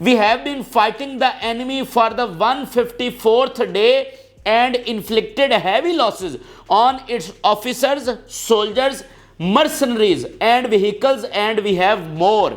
We have been fighting the enemy for the 154th day and inflicted heavy losses on its officers, soldiers, mercenaries and vehicles and we have more।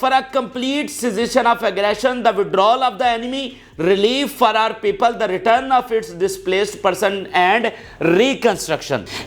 for a complete cessation of aggression, the withdrawal of the enemy, relief for our people, the return of its displaced person and reconstruction।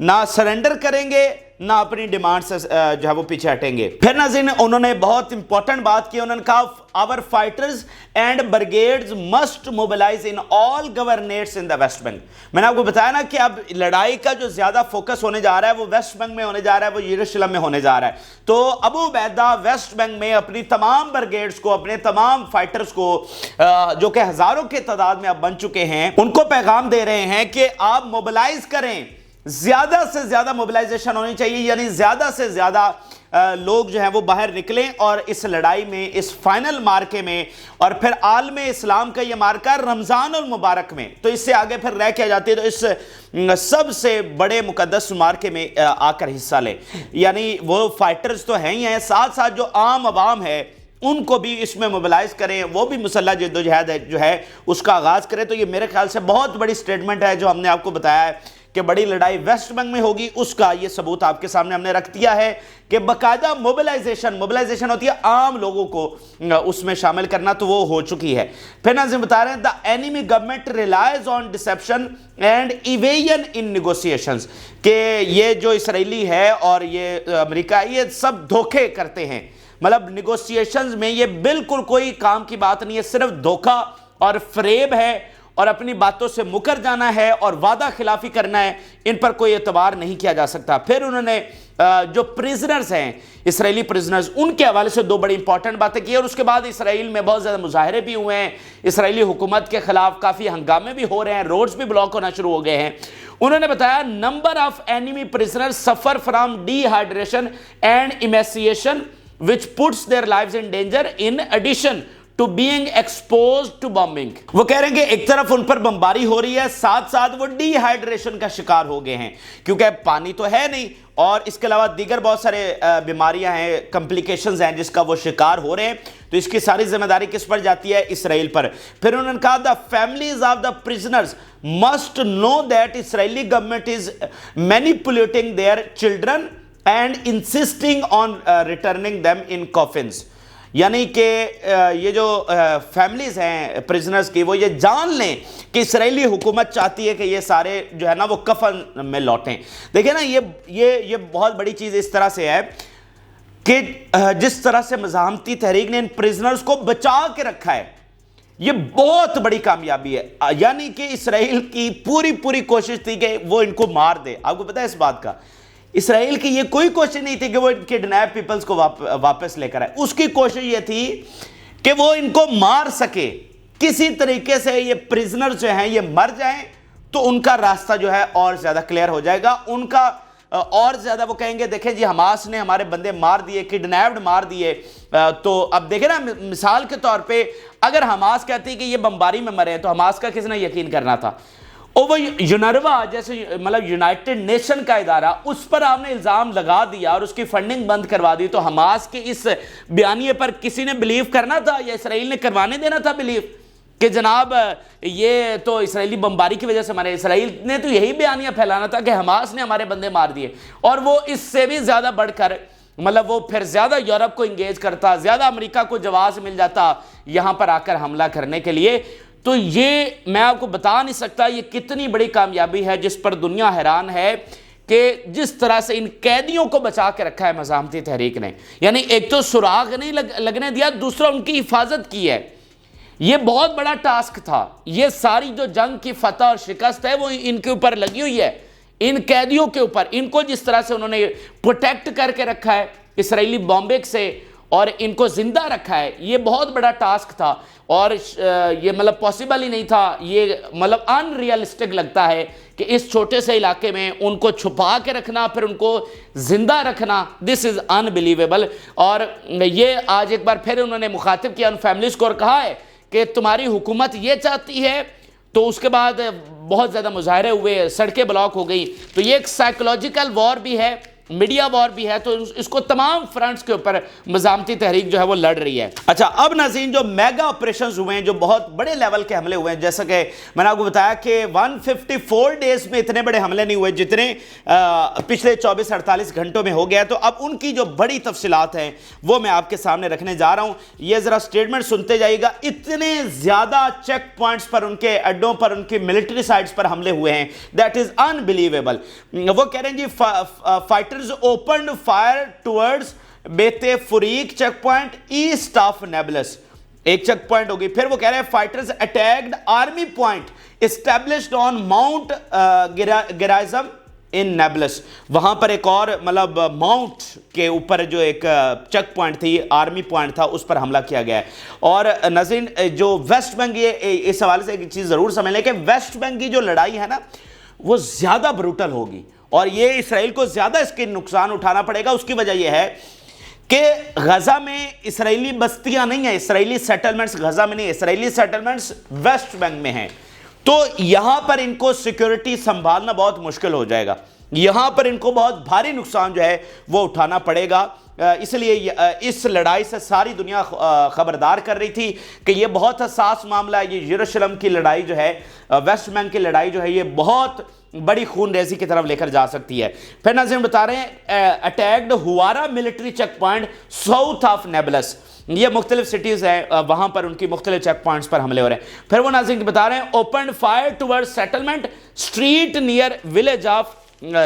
نہ surrender کریں گے نہ اپنی demand سے جو ہے وہ پیچھے ہٹیں گے۔ پھر ناظرین انہوں نے بہت امپورٹنٹ بات کی، انہوں نے کہا our fighters and brigades must mobilize in all governorates in the West Bank۔ میں نے آپ کو بتایا نا کہ اب لڑائی کا جو زیادہ فوکس ہونے جا رہا ہے وہ ویسٹ بینک میں ہونے جا رہا ہے، وہ یروشلم میں ہونے جا رہا ہے۔ تو ابو عبیدہ ویسٹ بینک میں اپنی تمام برگیڈز کو، اپنے تمام فائٹرز کو جو کہ ہزاروں کے تعداد میں اب بن چکے ہیں، ان کو پیغام دے رہے ہیں کہ آپ موبلائز کریں، زیادہ سے زیادہ موبلائزیشن ہونی چاہیے، یعنی زیادہ سے زیادہ لوگ جو ہیں وہ باہر نکلیں اور اس لڑائی میں، اس فائنل مارکے میں، اور پھر عالم اسلام کا یہ مارکہ رمضان المبارک میں، تو اس سے آگے پھر رہ کیا جاتی ہے، تو اس سب سے بڑے مقدس مارکے میں آ کر حصہ لیں۔ یعنی وہ فائٹرز تو ہیں ہی ہیں، ساتھ ساتھ جو عام عوام ہے ان کو بھی اس میں موبلائز کریں، وہ بھی مسلح جدوجہد جو ہے اس کا آغاز کریں۔ تو یہ میرے خیال سے بہت بڑی سٹیٹمنٹ ہے جو ہم نے آپ کو بتایا ہے کہ بڑی لڑائی ویسٹ بینک میں ہوگی، اس کا یہ ثبوت آپ کے سامنے ہم نے رکھ دیا ہے کہ باقاعدہ موبلائزیشن ہوتی ہے، عام لوگوں کو اس میں شامل کرنا، تو وہ ہو چکی ہے۔ پھر ناظرین بتا رہے ہیں the enemy government relies on deception and evasion in negotiations، کہ یہ جو اسرائیلی ہے اور یہ امریکہ یہ سب دھوکے کرتے ہیں، مطلب نیگوسیشنز میں یہ بالکل کوئی کام کی بات نہیں ہے، صرف دھوکہ اور فریب ہے، اور اپنی باتوں سے مکر جانا ہے اور وعدہ خلافی کرنا ہے، ان پر کوئی اعتبار نہیں کیا جا سکتا۔ پھر انہوں نے جو پریزنرز ہیں، اسرائیلی پریزنرز، ان کے حوالے سے دو بڑی امپورٹنٹ باتیں کی، اور اس کے بعد اسرائیل میں بہت زیادہ مظاہرے بھی ہوئے ہیں، اسرائیلی حکومت کے خلاف کافی ہنگامے بھی ہو رہے ہیں، روڈز بھی بلاک ہونا شروع ہو گئے ہیں۔ انہوں نے بتایا number of enemy prisoners suffer from dehydration and emaciation which puts their lives in danger in addition to being exposed to bombing۔ وہ کہہ رہے ہیں کہ ایک طرف ان پر بمباری ہو رہی ہے، ساتھ ساتھ وہ ڈی ہائیڈریشن کا شکار ہو گئے ہیں، کیونکہ پانی تو ہے نہیں، اور اس کے علاوہ دیگر بہت سارے بیماریاں ہیں، کمپلیکیشنز ہیں جس کا وہ شکار ہو رہے ہیں۔ تو اس کی ساری ذمہ داری کس پر جاتی ہے؟ اسرائیل پر۔ پھر انہوں نے کہا the families of the prisoners must know that Israeli government is manipulating their children and insisting on returning them in coffins۔ یعنی کہ یہ جو فیملیز ہیں پریزنرز کی، وہ یہ جان لیں کہ اسرائیلی حکومت چاہتی ہے کہ یہ سارے جو ہے نا وہ کفن میں لوٹیں۔ دیکھیں نا یہ بہت بڑی چیز اس طرح سے ہے کہ جس طرح سے مزاحمتی تحریک نے ان پریزنرز کو بچا کے رکھا ہے، یہ بہت بڑی کامیابی ہے۔ یعنی کہ اسرائیل کی پوری کوشش تھی کہ وہ ان کو مار دے۔ آپ کو پتہ ہے اس بات کا، اسرائیل کی یہ کوئی کوشش نہیں تھی کہ وہ ان کڈنیپ پیپلز کو واپس لے کر آئے، اس کی کوشش یہ تھی کہ وہ ان کو مار سکے، کسی طریقے سے یہ پریزنر جو ہیں یہ مر جائیں تو ان کا راستہ جو ہے اور زیادہ کلیئر ہو جائے گا، ان کا اور زیادہ وہ کہیں گے دیکھیں جی حماس نے ہمارے بندے مار دیے، کڈنیپڈ مار دیے۔ تو اب دیکھیں نا مثال کے طور پہ اگر حماس کہتی کہ یہ بمباری میں مرے ہیں تو حماس کا کس نے یقین کرنا تھا؟ اور وہ یونروا جیسے مطلب یونائٹڈ نیشن کا ادارہ، اس پر آپ نے الزام لگا دیا اور اس کی فنڈنگ بند کروا دی، تو حماس کے اس بیانیے پر کسی نے بلیو کرنا تھا یا اسرائیل نے کروانے دینا تھا بلیو کہ جناب یہ تو اسرائیلی بمباری کی وجہ سے مرے؟ اسرائیل نے تو یہی بیانیہ پھیلانا تھا کہ حماس نے ہمارے بندے مار دیے، اور وہ اس سے بھی زیادہ بڑھ کر مطلب وہ پھر زیادہ یورپ کو انگیج کرتا، زیادہ امریکہ کو جواز مل جاتا یہاں پر آ کر حملہ کرنے کے لیے۔ تو یہ میں آپ کو بتا نہیں سکتا یہ کتنی بڑی کامیابی ہے جس پر دنیا حیران ہے کہ جس طرح سے ان قیدیوں کو بچا کے رکھا ہے مزاحمتی تحریک نے۔ یعنی ایک تو سراغ نہیں لگنے دیا، دوسرا ان کی حفاظت کی ہے۔ یہ بہت بڑا ٹاسک تھا، یہ ساری جو جنگ کی فتح اور شکست ہے وہ ان کے اوپر لگی ہوئی ہے، ان قیدیوں کے اوپر۔ ان کو جس طرح سے انہوں نے پروٹیکٹ کر کے رکھا ہے اسرائیلی بامبنگ سے اور ان کو زندہ رکھا ہے، یہ بہت بڑا ٹاسک تھا، اور یہ مطلب پاسبل ہی نہیں تھا، یہ مطلب ان ریئلسٹک لگتا ہے کہ اس چھوٹے سے علاقے میں ان کو چھپا کے رکھنا پھر ان کو زندہ رکھنا، دس از انبلیویبل۔ اور یہ آج ایک بار پھر انہوں نے مخاطب کیا ان فیملیز کو اور کہا ہے کہ تمہاری حکومت یہ چاہتی ہے، تو اس کے بعد بہت زیادہ مظاہرے ہوئے، سڑکیں بلاک ہو گئی۔ تو یہ ایک سائیکولوجیکل وار بھی ہے میڈیا وار بھی ہے، تو اس کو تمام فرنٹس کے اوپر مزاحمتی تحریک جو ہے وہ لڑ رہی ہے۔ اچھا، اب ناظرین جو میگا آپریشنز ہوئے ہیں، جو بہت بڑے لیول کے حملے ہوئے ہیں، جیسا کہ میں نے آپ کو بتایا کہ 154 ڈیز میں اتنے بڑے حملے نہیں ہوئے جتنے پچھلے 24-48 گھنٹوں میں ہو گیا۔ تو اب ان کی جو بڑی تفصیلات ہیں وہ میں آپ کے سامنے رکھنے جا رہا ہوں۔ یہ ذرا سٹیٹمنٹ سنتے جائیے گا۔ اتنے زیادہ چیک پوائنٹس پر، ان کے اڈوں پر، ان کی ملٹری سائٹس پر حملے ہوئے ہیں، دیٹ از انبلیویبل۔ وہ کہہ رہے ہیں جی fighters opened fire towards Beit Furik check point east of Nablus, ایک چیک پوائنٹ ہوگی۔ پھر وہ کہہ رہے ہیں fighters attacked army point established on Mount Gerizim in Nablus, وہاں پر ایک اور مطلب ماؤنٹ کے اوپر جو ایک چیک پوائنٹ تھی، آرمی پوائنٹ تھا، اس پر حملہ کیا گیا ہے۔ اور ناظرین جو ویسٹ بینک، اس حوالے سے ایک چیز ضرور سمجھ لیں کہ ویسٹ بینک کی جو لڑائی ہے نا وہ زیادہ بروٹل ہوگی، اور یہ اسرائیل کو زیادہ اس کے نقصان اٹھانا پڑے گا۔ اس کی وجہ یہ ہے کہ غزہ میں اسرائیلی بستیاں نہیں ہیں، اسرائیلی سیٹلمنٹس غزہ میں نہیں ہیں، اسرائیلی سیٹلمنٹس ویسٹ بینک میں ہیں۔ تو یہاں پر ان کو سیکیورٹی سنبھالنا بہت مشکل ہو جائے گا، یہاں پر ان کو بہت بھاری نقصان جو ہے وہ اٹھانا پڑے گا۔ اس لیے اس لڑائی سے ساری دنیا خبردار کر رہی تھی کہ یہ بہت حساس معاملہ ہے۔ یہ یروشلم کی لڑائی جو ہے، ویسٹ بینک کی لڑائی جو ہے، یہ بہت بڑی خون ریزی کی طرف لے کر جا سکتی ہے۔ پھر ناظرین بتا رہے ہیں attacked Huwara military check point south of Nablus, یہ مختلف سٹیز ہیں، وہاں پر ان کی مختلف چیک پوائنٹس پر حملے ہو رہے ہیں۔ پھر وہ ناظرین بتا رہے ہیں opened fire toward settlement street near village of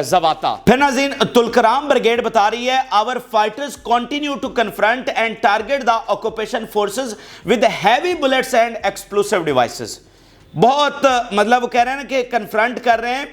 Zawata. پھر ناظرین تلکرام بریگیڈ بتا رہی ہے our fighters continue to confront and target the occupation forces with heavy bullets and explosive devices۔ بہت مطلب وہ کہہ رہے ہیں نا کہ کنفرنٹ کر رہے ہیں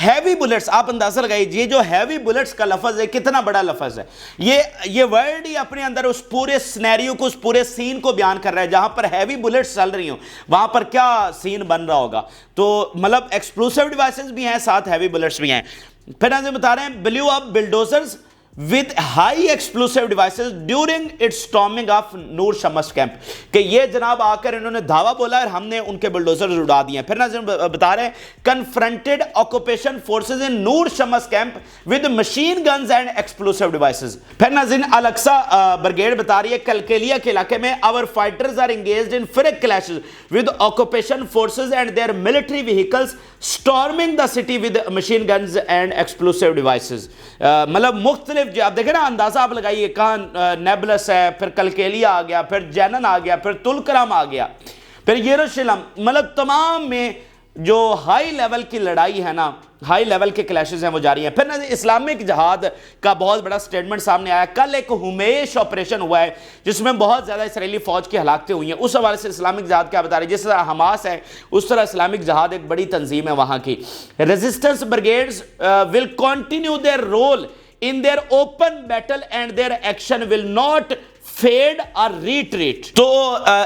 ہیوی بلٹس۔ آپ اندازہ لگائیے یہ جو ہیوی بلٹس کا لفظ ہے کتنا بڑا لفظ ہے، یہ ورڈ ہی اپنے اندر اس پورے سینیریو کو، اس پورے سین کو بیان کر رہا ہے۔ جہاں پر ہیوی بلٹس چل رہی ہوں وہاں پر کیا سین بن رہا ہوگا۔ تو مطلب ایکسپلوسیو ڈیوائسز بھی ہیں، ساتھ ہیوی بلٹس بھی ہیں۔ پھر ناظرین بتا رہے ہیں blew up bulldozers with high explosive devices during its storming of Nur Shams camp, کہ یہ جناب آ کر انہوں نے دعویٰ بولا اور ہم نے ان کے بلڈوزرز اڑا دیے ہیں۔ پھر ناظرین بتا رہے ہیں confronted occupation forces in Noor Shams camp with machine guns and explosive devices۔ پھر ناظرین الاقصی برگیڈ بتا رہی ہے کلکیلیا کے علاقے میں our fighters are engaged in frequent clashes with occupation forces and their military vehicles storming the city with machine guns and explosive devices۔ مطلب مختلف جو آپ دیکھیں نا، اندازہ آپ لگائیے، کہاں نیبلس ہے، پھر کلکیلیا آ گیا، پھر جینن آ گیا، پھر تلکرم آ گیا، پھر یروشلم، مطلب تمام میں جو ہائی لیول کی لڑائی ہے نا، ہائی لیول کے کلیشز ہیں وہ جاری ہیں۔ پھر نا اسلامک جہاد کا بہت بڑا سٹیٹمنٹ سامنے آیا۔ کل ایک ہمیش آپریشن ہوا ہے جس میں بہت زیادہ اسرائیلی فوج کی ہلاکتیں ہوئی ہیں، اس حوالے سے اسلامک جہاد کیا بتا رہی ہے؟ جس طرح حماس ہے اس طرح اسلامک جہاد ایک بڑی تنظیم ہے وہاں کی۔ Resistance brigades will continue their role in their open battle and their action will not fade or retreat۔ تو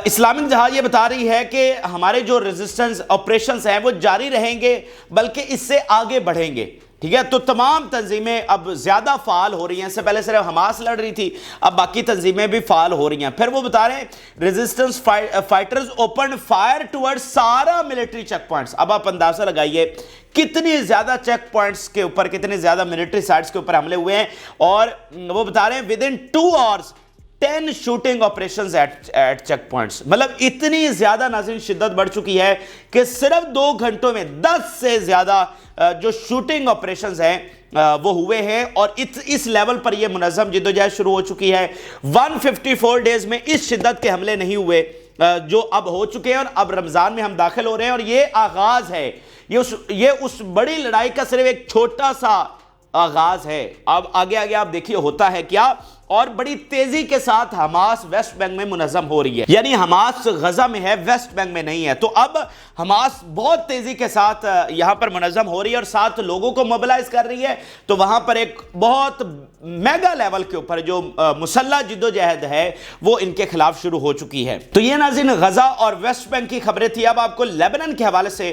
اسلامک جہاد یہ بتا رہی ہے کہ ہمارے جو ریزسٹنس آپریشنز ہیں وہ جاری رہیں گے، بلکہ اس سے آگے بڑھیں گے، ٹھیک ہے۔ تو تمام تنظیمیں اب زیادہ فعال ہو رہی ہیں، اس سے پہلے صرف حماس لڑ رہی تھی، اب باقی تنظیمیں بھی فعال ہو رہی ہیں۔ پھر وہ بتا رہے ہیں resistance fighters open fire toward سارا ملٹری چیک پوائنٹس۔ اب آپ اندازہ لگائیے کتنی زیادہ چیک پوائنٹس کے اوپر، کتنے زیادہ ملٹری سائٹس کے اوپر حملے ہوئے ہیں۔ اور وہ بتا رہے ہیں within 2 hours 10 shooting operations at check points. مطلب اتنی زیادہ ناظرین شدت بڑھ چکی ہے کہ صرف 2 گھنٹوں میں 10 سے زیادہ جو شوٹنگ آپریشنز ہیں وہ ہوئے ہیں، اور اس لیول پر یہ منظم جدوجہد شروع ہو چکی ہے۔ 154 ڈیز میں اس شدت کے حملے نہیں ہوئے جو اب ہو چکے ہیں، اور اب رمضان میں ہم داخل ہو رہے ہیں، اور یہ آغاز ہے، یہ اس بڑی لڑائی کا صرف ایک چھوٹا سا آغاز ہے۔ اب آگے آپ دیکھیے ہوتا ہے کیا، اور بڑی تیزی کے ساتھ حماس ویسٹ بینک میں منظم ہو رہی ہے، یعنی حماس غزہ میں ہے، ویسٹ بینک میں نہیں ہے۔ تو اب حماس بہت تیزی کے ساتھ یہاں پر منظم ہو رہی ہے اور ساتھ لوگوں کو موبلائز کر رہی ہے۔ تو وہاں پر ایک بہت میگا لیول کے اوپر جو مسلح جدوجہد ہے وہ ان کے خلاف شروع ہو چکی ہے۔ تو یہ ناظرین غزہ اور ویسٹ بینک کی خبریں تھی۔ اب آپ کو لیبنن کے حوالے سے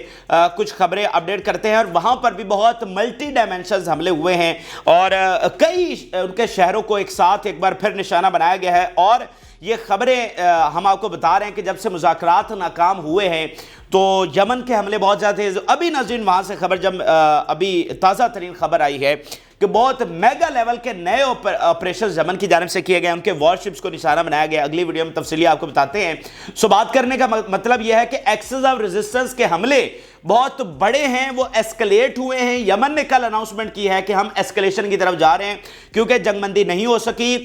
کچھ خبریں اپڈیٹ کرتے ہیں، اور وہاں پر بھی بہت ملٹی ڈائمینشنز حملے ہوئے ہیں، اور کئی ان کے شہروں کو ایک ساتھ ایک بار پھر نشانہ بنایا گیا ہے۔ اور یہ خبریں ہم آپ کو بتا رہے ہیں کہ جب سے مذاکرات ناکام ہوئے ہیں تو یمن کے حملے بہت زیادہ تھے۔ ابھی ناظرین وہاں سے خبر، جب ابھی تازہ ترین خبر آئی ہے کہ بہت میگا لیول کے نئے آپریشنز یمن کی جانب سے کیے گئے، ان کے وارشپس کو نشانہ بنایا گیا. اگلی ویڈیو میں تفصیلی آپ کو بتاتے ہیں. سو بات کرنے کا مطلب یہ ہے کہ ایکسس آف ریزسٹنس کے حملے بہت بڑے ہیں، وہ ایسکلیٹ ہوئے ہیں. یمن نے کل اناؤنسمنٹ کی ہے کہ ہم ایسکلیشن کی طرف جا رہے ہیں کیونکہ جنگ بندی نہیں ہو سکی.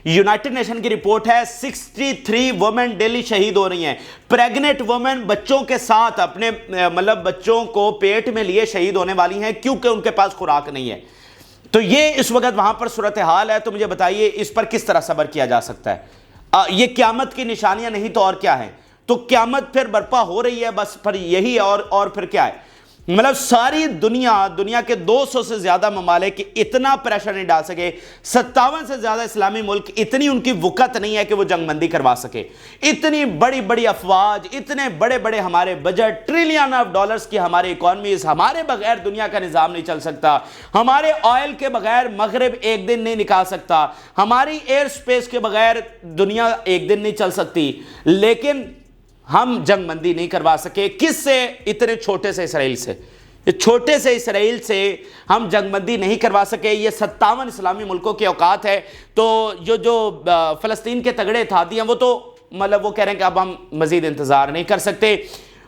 یونائٹڈ نیشن کی رپورٹ ہے 63 وومن ڈیلی شہید ہو رہی ہیں. پریگننٹ وومن بچوں کے ساتھ اپنے بچوں کو پیٹ میں لیے شہید ہونے والی ہیں کیونکہ ان کے پاس خوراک نہیں ہے. تو یہ اس وقت وہاں پر صورتحال ہے. تو مجھے بتائیے اس پر کس طرح صبر کیا جا سکتا ہے؟ یہ قیامت کی نشانیاں نہیں تو اور کیا ہیں؟ تو قیامت پھر برپا ہو رہی ہے، بس پھر یہی ہے اور پھر کیا ہے؟ مطلب ساری دنیا کے 200 سے زیادہ ممالک اتنا پریشر نہیں ڈال سکے. 57 سے زیادہ اسلامی ملک اتنی ان کی وقت نہیں ہے کہ وہ جنگ بندی کروا سکے. اتنی بڑی بڑی افواج، اتنے بڑے بڑے ہمارے بجٹ، ٹریلین آف ڈالرز کی ہماری اکانومیز، ہمارے بغیر دنیا کا نظام نہیں چل سکتا. ہمارے آئل کے بغیر مغرب ایک دن نہیں نکال سکتا. ہماری ایئر سپیس کے بغیر دنیا ایک دن نہیں چل سکتی. لیکن ہم جنگ بندی نہیں کروا سکے. کس سے؟ اتنے چھوٹے سے اسرائیل سے. چھوٹے سے اسرائیل سے ہم جنگ بندی نہیں کروا سکے. یہ 57 اسلامی ملکوں کی اوقات ہے. تو جو فلسطین کے تگڑے اتحادی ہیں وہ تو وہ کہہ رہے ہیں کہ اب ہم مزید انتظار نہیں کر سکتے.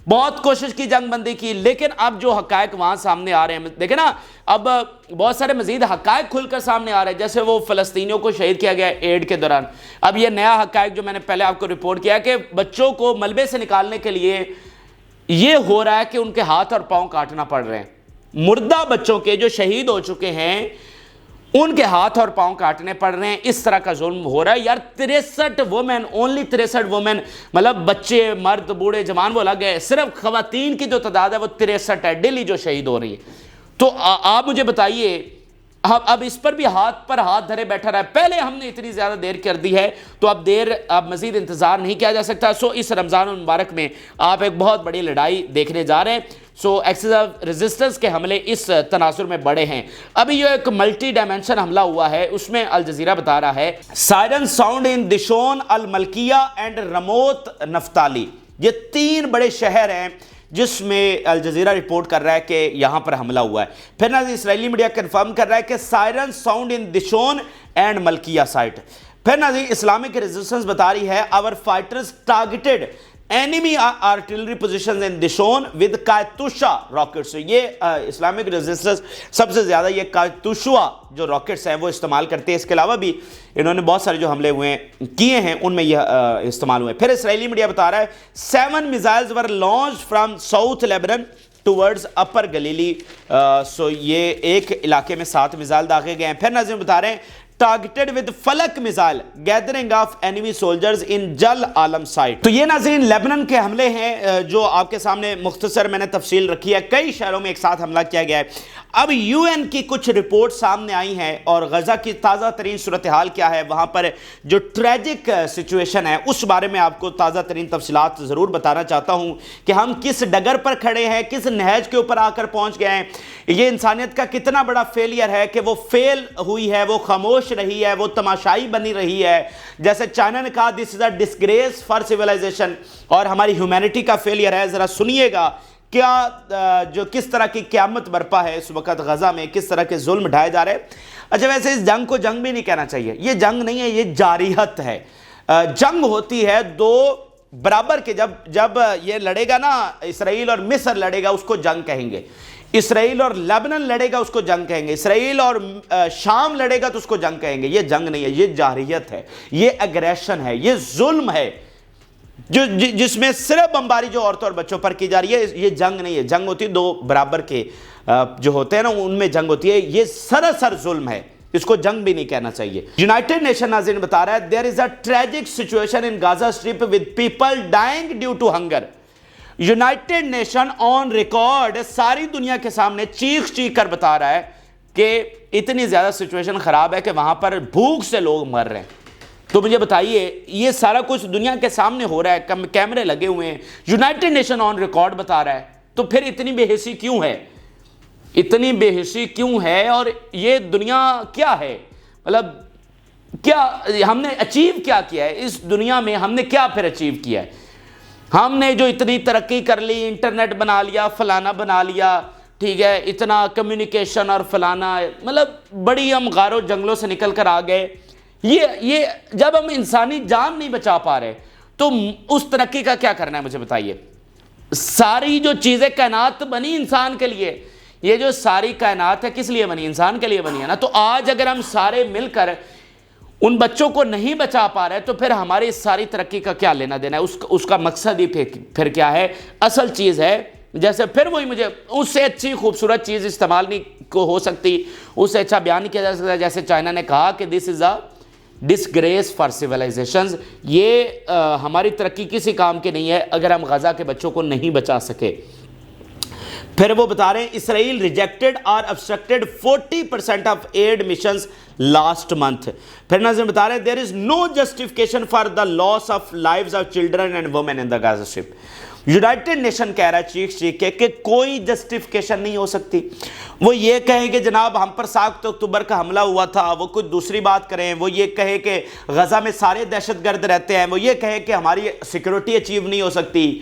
بہت کوشش کی جنگ بندی کی، لیکن اب جو حقائق وہاں سامنے آ رہے ہیں، دیکھیں نا، اب بہت سارے مزید حقائق کھل کر سامنے آ رہے ہیں. جیسے وہ فلسطینیوں کو شہید کیا گیا ایڈ کے دوران. اب یہ نیا حقائق جو میں نے پہلے آپ کو رپورٹ کیا کہ بچوں کو ملبے سے نکالنے کے لیے یہ ہو رہا ہے کہ ان کے ہاتھ اور پاؤں کاٹنا پڑ رہے ہیں. مردہ بچوں کے جو شہید ہو چکے ہیں ان کے ہاتھ اور پاؤں کاٹنے پڑ رہے ہیں. اس طرح کا ظلم ہو رہا ہے یار. 63 وومن، اونلی 63 وومن، بچے، مرد، بوڑھے، جوان وہ الگ ہے. صرف خواتین کی جو تعداد ہے وہ 63 ہے ڈیلی جو شہید ہو رہی ہے. تو آپ مجھے بتائیے اب اس پر بھی ہاتھ پر ہاتھ دھرے بیٹھا رہا ہے. پہلے ہم نے اتنی زیادہ دیر کر دی ہے تو اب مزید انتظار نہیں کیا جا سکتا. سو اس رمضان المبارک میں آپ ایک بہت بڑی لڑائی دیکھنے جا رہے ہیں. سو ایکسس آف ریزسٹنس کے حملے اس تناظر میں بڑے ہیں. ابھی یہ ایک ملٹی ڈائمینشن حملہ ہوا ہے، اس میں الجزیرہ بتا رہا ہے سائرن ساؤنڈ ان دشون، الملکیہ اینڈ رموت نفتالی. یہ 3 بڑے شہر ہیں جس میں الجزیرہ رپورٹ کر رہا ہے کہ یہاں پر حملہ ہوا ہے. پھر ناظرین اسرائیلی میڈیا کنفرم کر رہا ہے کہ siren sound in Dishon and Malkia site. پھر ناظرین اسلامک ریزسٹنس بتا رہی ہے our fighters targeted enemy artillery positions in Dishon with Katyusha rockets. یہ اسلامک ریزسٹنس سب سے زیادہ یہ کاتوشا جو راکٹس ہیں وہ استعمال کرتے ہیں. اس کے علاوہ بھی انہوں نے بہت سارے جو حملے کیے ہیں ان میں یہ استعمال ہوئے. پھر اسرائیلی میڈیا بتا رہا ہے 7 missiles were launched from South Lebanon towards Upper Galilee. سو یہ ایک علاقے میں 7 میزائل داغے گئے ہیں. پھر ناظرین بتا رہے ہیں targeted with flak missile gathering of enemy soldiers in جل عالم سائٹ. تو یہ ناظرین لیبنان کے حملے ہیں جو آپ کے سامنے مختصر میں نے تفصیل رکھی ہے. کئی شہروں میں ایک ساتھ حملہ کیا گیا ہے. اب یو این کی کچھ رپورٹ سامنے آئی ہیں اور غزہ کی تازہ ترین صورتحال کیا ہے، وہاں پر جو ٹریجک سچویشن ہے اس بارے میں آپ کو تازہ ترین تفصیلات ضرور بتانا چاہتا ہوں کہ ہم کس ڈگر پر کھڑے ہیں، کس نہج کے اوپر آ کر پہنچ گئے ہیں. یہ انسانیت کا کتنا بڑا فیلئر ہے کہ وہ فیل ہوئی ہے، وہ خاموش رہی ہے، وہ تماشائی بنی رہی ہے. جیسے چائنا نے کہا دس از اے ڈسگریس فار سیولائزیشن، اور ہماری ہیومینٹی کا فیلئر ہے. ذرا سنیے گا کیا جو کس طرح کی قیامت برپا ہے اس وقت غزہ میں، کس طرح کے ظلم ڈھائے جا رہے ہیں. اچھا ویسے اس جنگ کو جنگ بھی نہیں کہنا چاہیے، یہ جنگ نہیں ہے، یہ جاریت ہے. جنگ ہوتی ہے دو برابر کے. جب یہ لڑے گا نا، اسرائیل اور مصر لڑے گا اس کو جنگ کہیں گے. اسرائیل اور لیبنان لڑے گا اس کو جنگ کہیں گے. اسرائیل اور شام لڑے گا تو اس کو جنگ کہیں گے. یہ جنگ نہیں ہے، یہ جاریت ہے، یہ اگریشن ہے، یہ ظلم ہے جس میں صرف بمباری جو عورتوں اور بچوں پر کی جا رہی ہے. یہ جنگ نہیں ہے. جنگ ہوتی ہے دو برابر کے جو ہوتے ہیں نا، ان میں جنگ ہوتی ہے. یہ سراسر ظلم ہے، اس کو جنگ بھی نہیں کہنا چاہیے. یونائٹڈ نیشن ناظرین بتا رہا ہے there is a tragic situation in Gaza Strip with people dying due to hunger. United nation on record ساری دنیا کے سامنے چیخ کر بتا رہا ہے کہ اتنی زیادہ سچویشن خراب ہے کہ وہاں پر بھوک سے لوگ مر رہے ہیں. تو مجھے بتائیے یہ سارا کچھ دنیا کے سامنے ہو رہا ہے، کیمرے لگے ہوئے ہیں، یونائٹڈ نیشن آن ریکارڈ بتا رہا ہے. تو پھر اتنی بے حسی کیوں ہے؟ اتنی بے حسی کیوں ہے؟ اور یہ دنیا کیا ہے؟ مطلب کیا ہم نے اچیو کیا ہے اس دنیا میں؟ ہم نے کیا پھر اچیو کیا ہے؟ ہم نے جو اتنی ترقی کر لی، انٹرنیٹ بنا لیا، فلانا بنا لیا، ٹھیک ہے، اتنا کمیونیکیشن اور فلانا، مطلب بڑی ہم غاروں جنگلوں سے نکل کر آ گئے. یہ جب ہم انسانی جان نہیں بچا پا رہے تو اس ترقی کا کیا کرنا ہے مجھے بتائیے. ساری جو چیزیں کائنات بنی انسان کے لیے، یہ جو ساری کائنات ہے کس لیے بنی؟ انسان کے لیے بنی ہے نا. تو آج اگر ہم سارے مل کر ان بچوں کو نہیں بچا پا رہے تو پھر ہماری اس ساری ترقی کا کیا لینا دینا ہے؟ اس کا مقصد ہی پھر کیا ہے؟ اصل چیز ہے، جیسے پھر وہی مجھے اس سے اچھی خوبصورت چیز استعمال نہیں کو ہو سکتی، اس سے اچھا بیان نہیں کیا جا سکتا. جیسے چائنا نے کہا کہ دس از اے ڈسگریس فار سویلائزیشنز، یہ ہماری ترقی کسی کام کے نہیں ہے اگر ہم غزہ کے بچوں کو نہیں بچا سکے. پھر وہ بتا رہے ہیں اسرائیل ریجیکٹڈ اور obstructed 40% of aid missions last month. پھر ناظرین بتا رہے ہیں there is no justification for the loss of lives of children and women in the Gaza Strip. United nation کہہ رہا ہے چیخ کے کہ کوئی جسٹیفیکیشن نہیں ہو سکتی. وہ یہ کہیں کہ جناب ہم پر 7 اکتوبر کا حملہ ہوا تھا، وہ کچھ دوسری بات کریں، وہ یہ کہے کہ غزہ میں سارے دہشت گرد رہتے ہیں، وہ یہ کہے کہ ہماری سیکیورٹی اچیو نہیں ہو سکتی،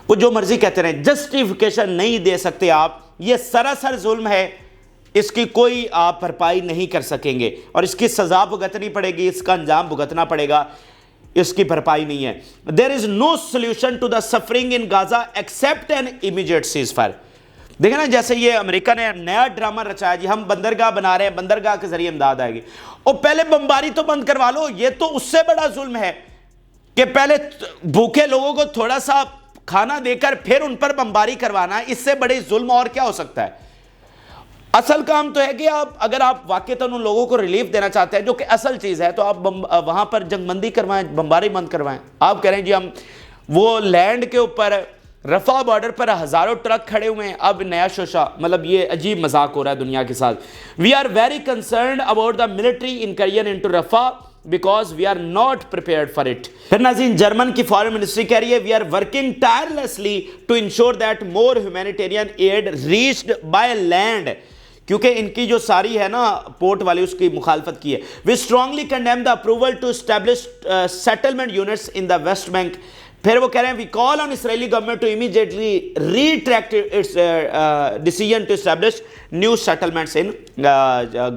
وہ جو مرضی کہتے رہیں، جسٹیفیکیشن نہیں دے سکتے آپ. یہ سراسر ظلم ہے، اس کی کوئی آپ بھرپائی نہیں کر سکیں گے اور اس کی سزا بھگتنی پڑے گی، اس کا انجام بھگتنا پڑے گا، اس کی بھرپائی نہیں ہے. There is no solution to the suffering in Gaza except an immediate ceasefire. دیکھیں نا، جیسے یہ امریکہ نے نیا ڈرامہ رچایا، جی ہم بندرگاہ بنا رہے ہیں، بندرگاہ کے ذریعے امداد آئے گی. اور پہلے بمباری تو بند کروا لو. یہ تو اس سے بڑا ظلم ہے کہ پہلے بھوکے لوگوں کو تھوڑا سا کھانا دے کر پھر ان پر بمباری کروانا. اس سے بڑے ظلم اور کیا ہو سکتا ہے؟ اصل کام تو ہے کہ اگر آپ واقعتاً ان لوگوں کو ریلیف دینا چاہتے ہیں جو کہ اصل چیز ہے، تو آپ وہاں پر جنگ بندی کروائیں، بمباری بند کروائیں. آپ کہہ رہے ہیں جی ہم وہ لینڈ کے اوپر رفح بارڈر پر ہزاروں ٹرک کھڑے ہوئے ہیں، اب نیا شوشہ، مطلب یہ عجیب مذاق ہو رہا ہے دنیا کے ساتھ. We are very concerned about the military incursion into Rafah because we are not prepared for it. پھر ناظرین جرمن کی فارن منسٹری کہہ رہی ہے we are working tirelessly to ensure that more humanitarian aid reached by land. کیونکہ ان کی جو ساری ہے نا پورٹ والی، اس کی مخالفت کی ہے. We strongly condemn the approval to establish settlement units in the West Bank. پھر وہ کہہ رہے ہیں we call on Israeli government to immediately retract its decision to establish new settlements in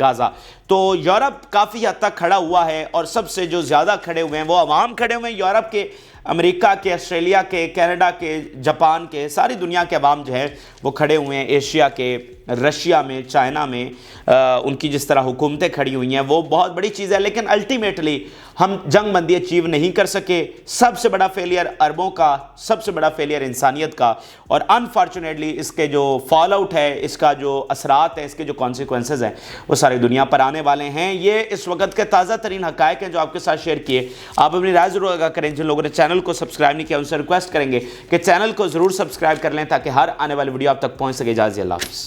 Gaza. تو یورپ کافی حد تک کھڑا ہوا ہے اور سب سے جو زیادہ کھڑے ہوئے ہیں وہ عوام کھڑے ہوئے ہیں یورپ کے، امریکہ کے، آسٹریلیا کے، کینیڈا کے، جاپان کے، ساری دنیا کے عوام جو ہیں وہ کھڑے ہوئے ہیں. ایشیا کے، رشیا میں، چائنا میں ان کی جس طرح حکومتیں کھڑی ہوئی ہیں وہ بہت بڑی چیز ہے. لیکن الٹیمیٹلی ہم جنگ بندی اچیو نہیں کر سکے. سب سے بڑا فیلئر عربوں کا، سب سے بڑا فیلئر انسانیت کا، اور انفارچونیٹلی اس کے جو فال آؤٹ ہے، اس کا جو اثرات ہیں، اس کے جو کانسیکوینسز ہیں وہ ساری دنیا پر آنے والے ہیں. یہ اس وقت کے تازہ ترین حقائق ہیں جو آپ کے ساتھ شیئر کیے. آپ اپنی رائے ضرور آگاہ کریں. جن لوگوں نے چینل کو سبسکرائب نہیں کیا ان سے ریکویسٹ کریں گے کہ چینل کو ضرور سبسکرائب کر لیں تاکہ ہر آنے والی ویڈیو آپ تک پہنچ سکے. اجازت، اللہ حافظ.